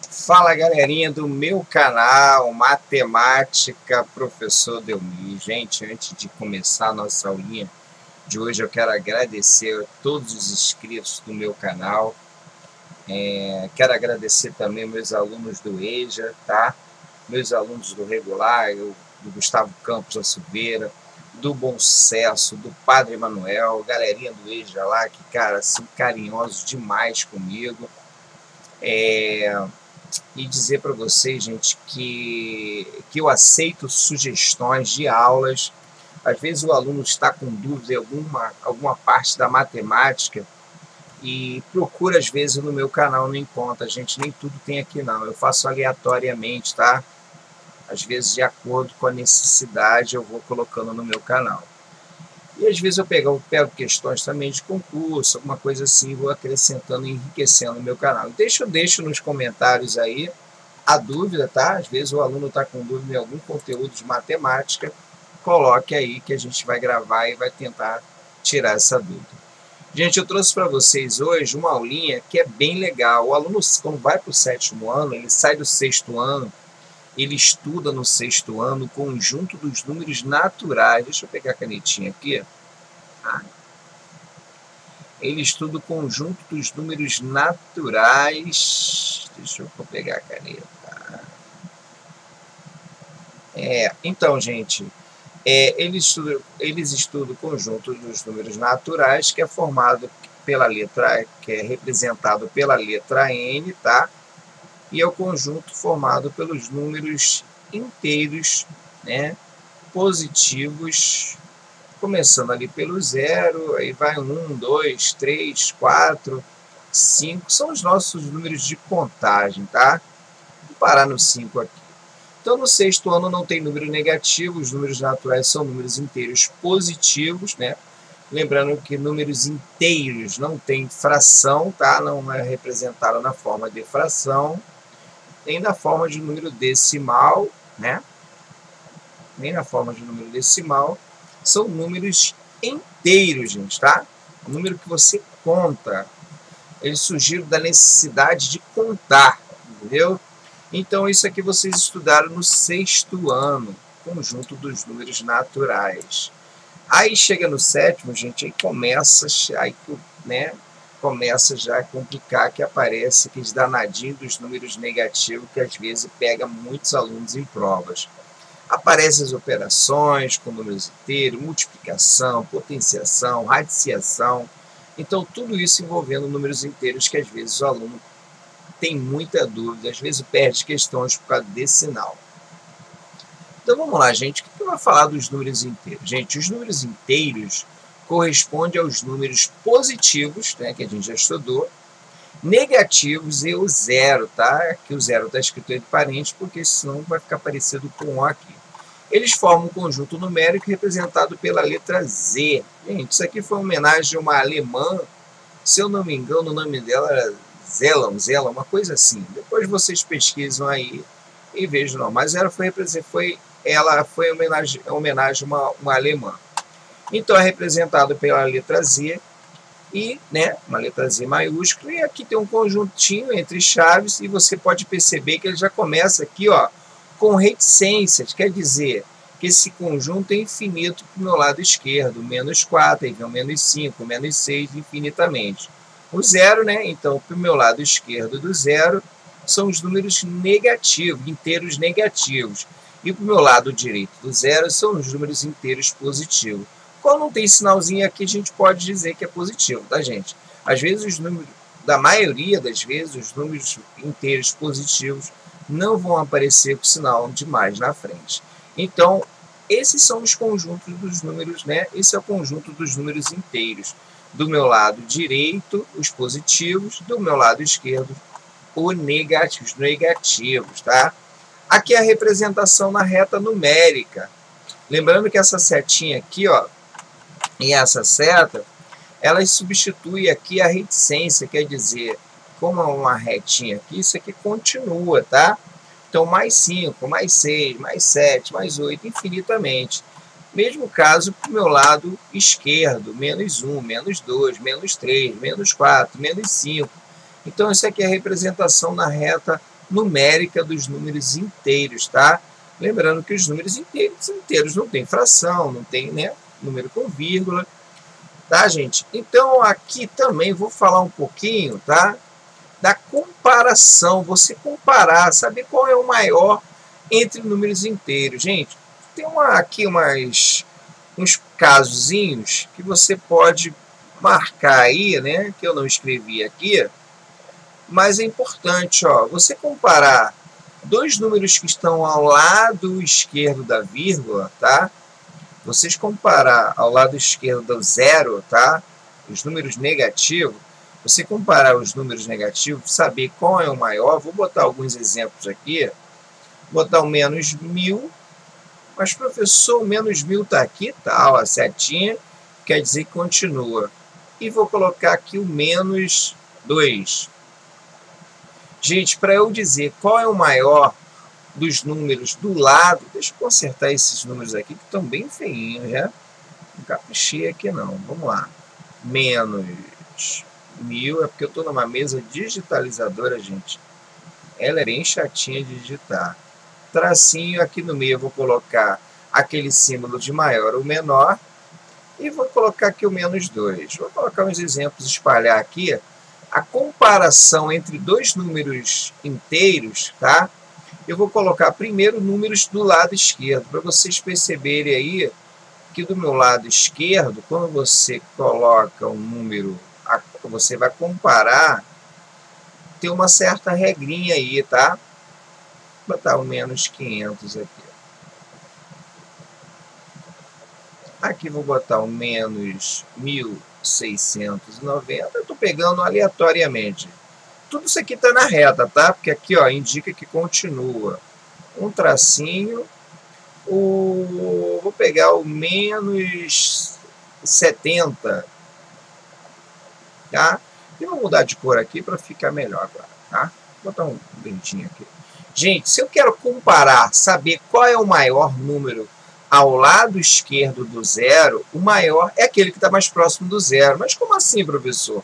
Fala, galerinha do meu canal Matemática Professor Delmi. Gente, antes de começar a nossa aulinha de hoje, eu quero agradecer a todos os inscritos do meu canal. Quero agradecer também meus alunos do EJA, tá? Meus alunos do regular, do Gustavo Campos da Silveira, do Bom Sucesso, do Padre Emanuel, galerinha do EJA lá, que, cara, assim, carinhosos demais comigo. E dizer para vocês, gente, que eu aceito sugestões de aulas. Às vezes o aluno está com dúvida em alguma parte da matemática e procura, às vezes, no meu canal, não encontra. Gente, nem tudo tem aqui, não. Eu faço aleatoriamente, tá? Às vezes, de acordo com a necessidade, eu vou colocando no meu canal. E às vezes eu pego questões também de concurso, alguma coisa assim, vou acrescentando e enriquecendo o meu canal. Deixo nos comentários aí a dúvida, tá? Às vezes o aluno está com dúvida em algum conteúdo de matemática, coloque aí que a gente vai gravar e vai tentar tirar essa dúvida. Gente, eu trouxe para vocês hoje uma aulinha que é bem legal. O aluno, quando vai para o 7º ano, ele sai do 6º ano, ele estuda no 6º ano o conjunto dos números naturais. Deixa eu pegar a canetinha aqui. Ele estuda o conjunto dos números naturais. Deixa eu pegar a caneta. Então, gente, eles estudam o conjunto dos números naturais, que é formado pela letra, que é representado pela letra N, tá? E é o conjunto formado pelos números inteiros, né, positivos, começando ali pelo 0, aí vai 1, 2, 3, 4, 5, são os nossos números de contagem, tá? Vou parar no 5 aqui. Então, no 6º ano não tem número negativo, os números naturais são números inteiros positivos, né? Lembrando que números inteiros não tem fração, tá? Não é representado na forma de fração, nem na forma de número decimal, né? Nem na forma de número decimal. São números inteiros, gente, tá? O número que você conta. Eles surgiram da necessidade de contar, entendeu? Então, isso aqui vocês estudaram no 6º ano, conjunto dos números naturais. Aí chega no 7º, gente, aí começa já a complicar, que aparece aqueles danadinhos dos números negativos, que às vezes pega muitos alunos em provas. Aparecem as operações com números inteiros, multiplicação, potenciação, radiciação. Então, tudo isso envolvendo números inteiros que às vezes o aluno tem muita dúvida, às vezes perde questões por causa desse sinal. Então vamos lá, gente, o que eu vou falar dos números inteiros? Gente, os números inteiros correspondem aos números positivos, né, que a gente já estudou, negativos e o 0, tá? Aqui o 0 está escrito entre parênteses, porque senão vai ficar parecido com o aqui. Eles formam um conjunto numérico representado pela letra Z. Gente, isso aqui foi uma homenagem a uma alemã, se eu não me engano, o nome dela era Zella, uma coisa assim. Depois vocês pesquisam aí e vejam, não. Mas ela foi homenagem a uma alemã. Então é representado pela letra Z, e, né, uma letra Z maiúscula, e aqui tem um conjuntinho entre chaves, e você pode perceber que ele já começa aqui, ó, com reticências, quer dizer que esse conjunto é infinito para o meu lado esquerdo, menos 4, aí vem o menos 5, menos 6, infinitamente. O 0, né, então, para o meu lado esquerdo do 0, são os números negativos, inteiros negativos, e para o meu lado direito do 0 são os números inteiros positivos. Quando não tem sinalzinho aqui, a gente pode dizer que é positivo, tá, gente? Às vezes, os números, da maioria das vezes, os números inteiros positivos não vão aparecer com sinal de mais na frente. Então, esses são os conjuntos dos números, né? Esse é o conjunto dos números inteiros. Do meu lado direito, os positivos, do meu lado esquerdo, os negativos, tá? Aqui é a representação na reta numérica. Lembrando que essa setinha aqui, ó, e essa seta, elas substituem aqui a reticência, quer dizer, como é uma retinha aqui, isso aqui continua, tá? Então, mais 5, mais 6, mais 7, mais 8, infinitamente. Mesmo caso para o meu lado esquerdo, menos 1, menos 2, menos 3, menos 4, menos 5. Então, isso aqui é a representação na reta numérica dos números inteiros, tá? Lembrando que os números inteiros não tem fração, não tem, né, número com vírgula, tá, gente? Então, aqui também vou falar um pouquinho, tá, da comparação, você comparar, saber qual é o maior entre números inteiros. Gente, tem aqui uns casozinhos que você pode marcar aí, né, que eu não escrevi aqui, mas é importante, ó, você comparar dois números que estão ao lado esquerdo da vírgula, tá? Vocês comparar ao lado esquerdo do zero, tá? Os números negativos, você comparar os números negativos, saber qual é o maior. Vou botar alguns exemplos aqui. Vou botar o menos 1000. Mas, professor, o menos 1000 está aqui, tá? Ó, a setinha, quer dizer que continua. E vou colocar aqui o menos 2. Gente, para eu dizer qual é o maior dos números do lado, deixa eu consertar esses números aqui que estão bem feinhos, né? Não caprichei aqui não. Vamos lá. Menos 1000, é porque eu estou numa mesa digitalizadora, gente. Ela é bem chatinha de digitar. Tracinho aqui no meio eu vou colocar aquele símbolo de maior ou menor e vou colocar aqui o menos 2. Vou colocar uns exemplos, espalhar aqui a comparação entre dois números inteiros, tá? Eu vou colocar primeiro números do lado esquerdo, para vocês perceberem aí que do meu lado esquerdo, quando você coloca um número, você vai comparar, tem uma certa regrinha aí, tá? Vou botar o menos 500 aqui. Aqui vou botar o menos 1690. Eu estou pegando aleatoriamente. Tudo isso aqui está na reta, tá? Porque aqui, ó, indica que continua. Um tracinho. Vou pegar o menos 70. Tá? E vou mudar de cor aqui para ficar melhor agora, tá? Vou botar um verdinho aqui. Gente, se eu quero comparar, saber qual é o maior número ao lado esquerdo do zero, o maior é aquele que está mais próximo do zero. Mas como assim, professor?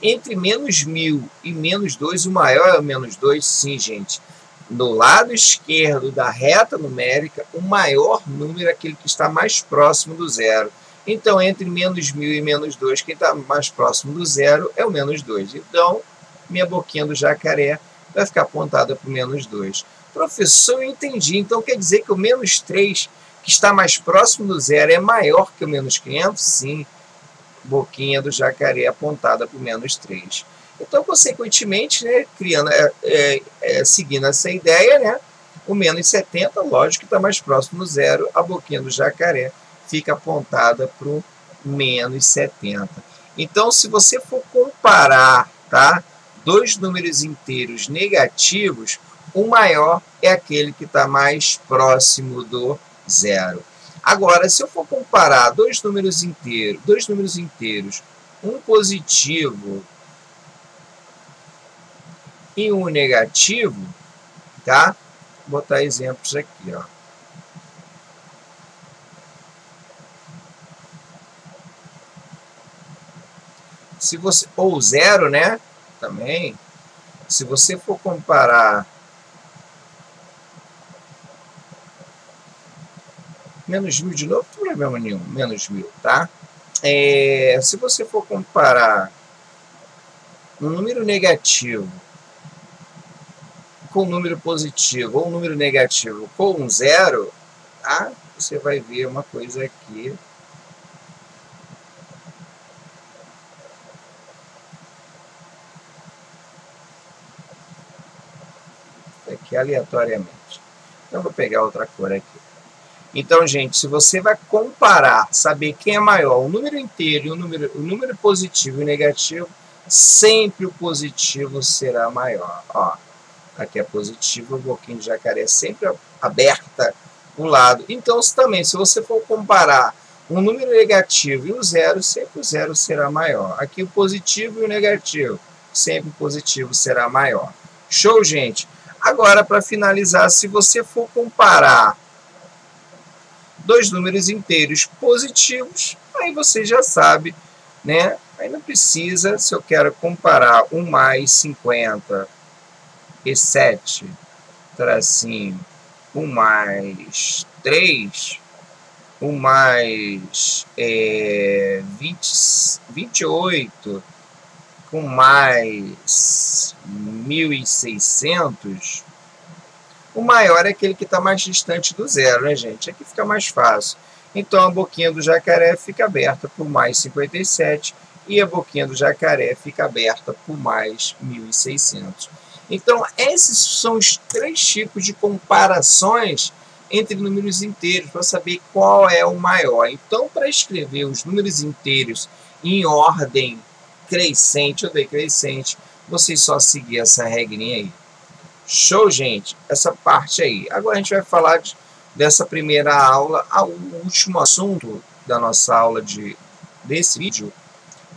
Entre menos 1000 e menos 2, o maior é o menos 2? Sim, gente. Do lado esquerdo da reta numérica, o maior número é aquele que está mais próximo do zero. Então, entre menos 1000 e menos 2, quem está mais próximo do zero é o menos 2. Então, minha boquinha do jacaré vai ficar apontada para o menos 2. Professor, eu entendi. Então, quer dizer que o menos 3, que está mais próximo do zero, é maior que o menos 500? Sim. Boquinha do jacaré apontada para o menos 3. Então, consequentemente, né, seguindo essa ideia, né, o menos 70, lógico que está mais próximo do zero, a boquinha do jacaré fica apontada para o menos 70. Então, se você for comparar, tá, dois números inteiros negativos, o maior é aquele que está mais próximo do zero. Agora, se eu for comparar dois números inteiros, um positivo e um negativo, tá? Vou botar exemplos aqui, ó. Se você, ou zero, né? Também. Se você for comparar menos 1000 de novo, não tem problema nenhum, menos 1000, tá? Se você for comparar um número negativo com um número positivo ou um número negativo com um zero, tá? Você vai ver uma coisa aqui. Aqui aleatoriamente. Então, vou pegar outra cor aqui. Então, gente, se você vai comparar, saber quem é maior, o número inteiro e o número positivo e negativo, sempre o positivo será maior. Ó, aqui é positivo, o boquinho de jacaré é sempre aberta o lado. Então, também, se você for comparar um número negativo e o zero, sempre o zero será maior. Aqui o positivo e o negativo, sempre o positivo será maior. Show, gente? Agora, para finalizar, se você for comparar dois números inteiros positivos, aí você já sabe, né? Aí não precisa, se eu quero comparar 1 mais 50 E7, tracinho, o mais 3, o mais 28, com mais 1.600, o maior é aquele que está mais distante do zero, né, gente? Aqui fica mais fácil. Então, a boquinha do jacaré fica aberta por mais 57 e a boquinha do jacaré fica aberta por mais 1.600. Então, esses são os 3 tipos de comparações entre números inteiros para saber qual é o maior. Então, para escrever os números inteiros em ordem crescente ou decrescente, vocês só seguir essa regrinha aí. Show, gente? Essa parte aí. Agora a gente vai falar dessa primeira aula. O último assunto da nossa aula desse vídeo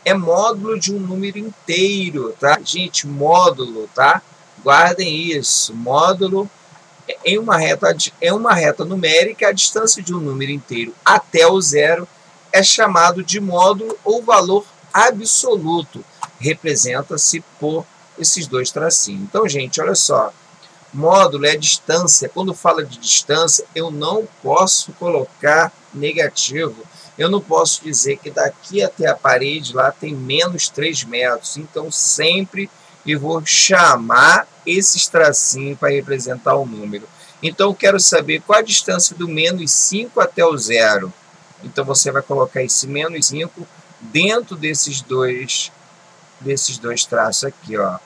é módulo de um número inteiro, tá? Gente, módulo, tá? Guardem isso. Módulo é uma reta numérica. A distância de um número inteiro até o zero é chamado de módulo ou valor absoluto. Representa-se por esses 2 tracinhos. Então, gente, olha só. Módulo é distância. Quando fala de distância, eu não posso colocar negativo. Eu não posso dizer que daqui até a parede lá tem menos 3 metros. Então, sempre eu vou chamar esses tracinhos para representar o número. Então, eu quero saber qual a distância do menos 5 até o zero. Então, você vai colocar esse menos 5 dentro desses dois traços aqui, ó.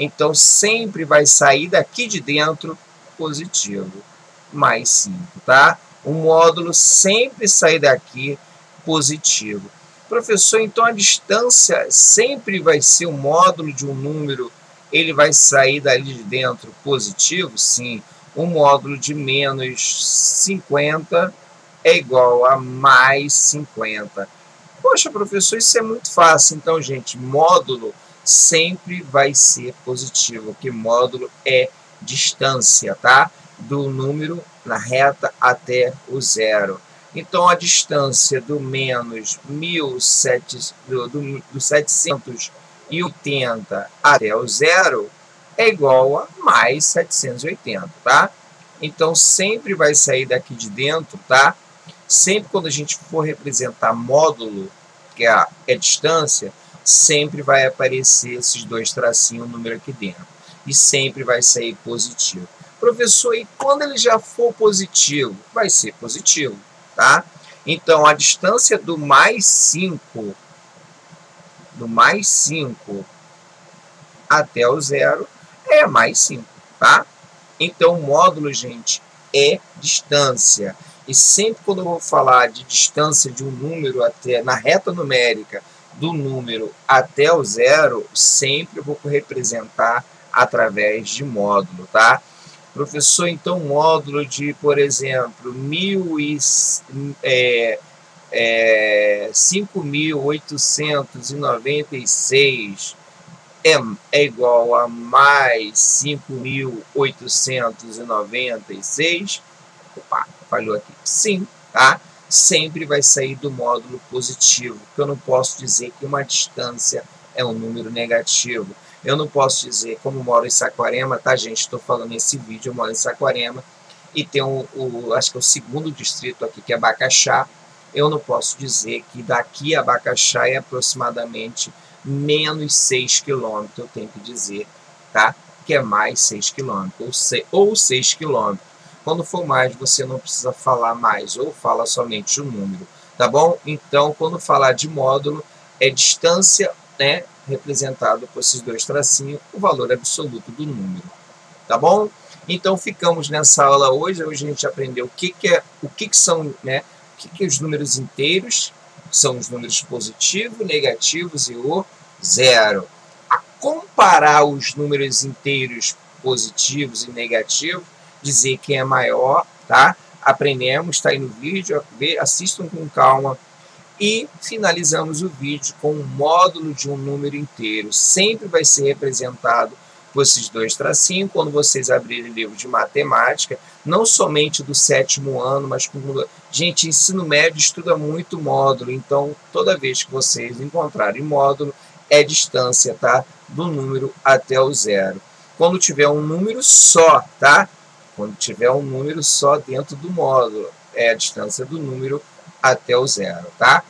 Então, sempre vai sair daqui de dentro positivo, mais 5, tá? O módulo sempre sai daqui positivo. Professor, então a distância sempre vai ser o módulo de um número, ele vai sair dali de dentro positivo? Sim. O módulo de menos 50 é igual a mais 50. Poxa, professor, isso é muito fácil. Então, gente, módulo sempre vai ser positivo, que módulo é distância, tá? Do número na reta até o zero. Então, a distância do menos 780 até o zero é igual a mais 780, tá? Então, sempre vai sair daqui de dentro, tá? Sempre quando a gente for representar módulo, que é distância, sempre vai aparecer esses 2 tracinhos, o número aqui dentro. E sempre vai sair positivo. Professor, e quando ele já for positivo? Vai ser positivo, tá? Então, a distância do mais 5 até o zero é mais 5, tá? Então, o módulo, gente, é distância. E sempre quando eu vou falar de distância de um número até na reta numérica, do número até o zero, sempre vou representar através de módulo, tá? Professor, então, módulo de, por exemplo, 5.896 é igual a mais 5.896? Opa, falhou aqui. Sim, tá? Sempre vai sair do módulo positivo, porque eu não posso dizer que uma distância é um número negativo. Eu não posso dizer, como eu moro em Saquarema, tá, gente? Estou falando nesse vídeo, eu moro em Saquarema, e tem acho que é o 2º distrito aqui, que é Bacaxá. Eu não posso dizer que daqui a Bacaxá é aproximadamente menos 6 km, eu tenho que dizer, tá? Que é mais 6 km, ou 6 km. Quando for mais, você não precisa falar mais, ou fala somente o número, tá bom? Então, quando falar de módulo, é distância, né, representado por esses 2 tracinhos, o valor absoluto do número, tá bom? Então, ficamos nessa aula hoje. Hoje a gente aprendeu o que são, né, o que os números inteiros, são os números positivos, negativos e o zero. A comparar os números inteiros positivos e negativos, dizer quem é maior, tá? Aprendemos, está aí no vídeo, assistam com calma. E finalizamos o vídeo com o módulo de um número inteiro. Sempre vai ser representado por esses 2 tracinhos. Quando vocês abrirem livro de matemática, não somente do 7º ano, mas como... Gente, ensino médio estuda muito módulo, então toda vez que vocês encontrarem módulo, é distância, tá? Do número até o zero. quando tiver um número só, tá? Quando tiver um número só dentro do módulo. É a distância do número até o zero, tá?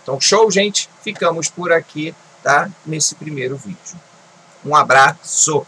Então, show, gente? Ficamos por aqui, tá? Nesse primeiro vídeo. Um abraço!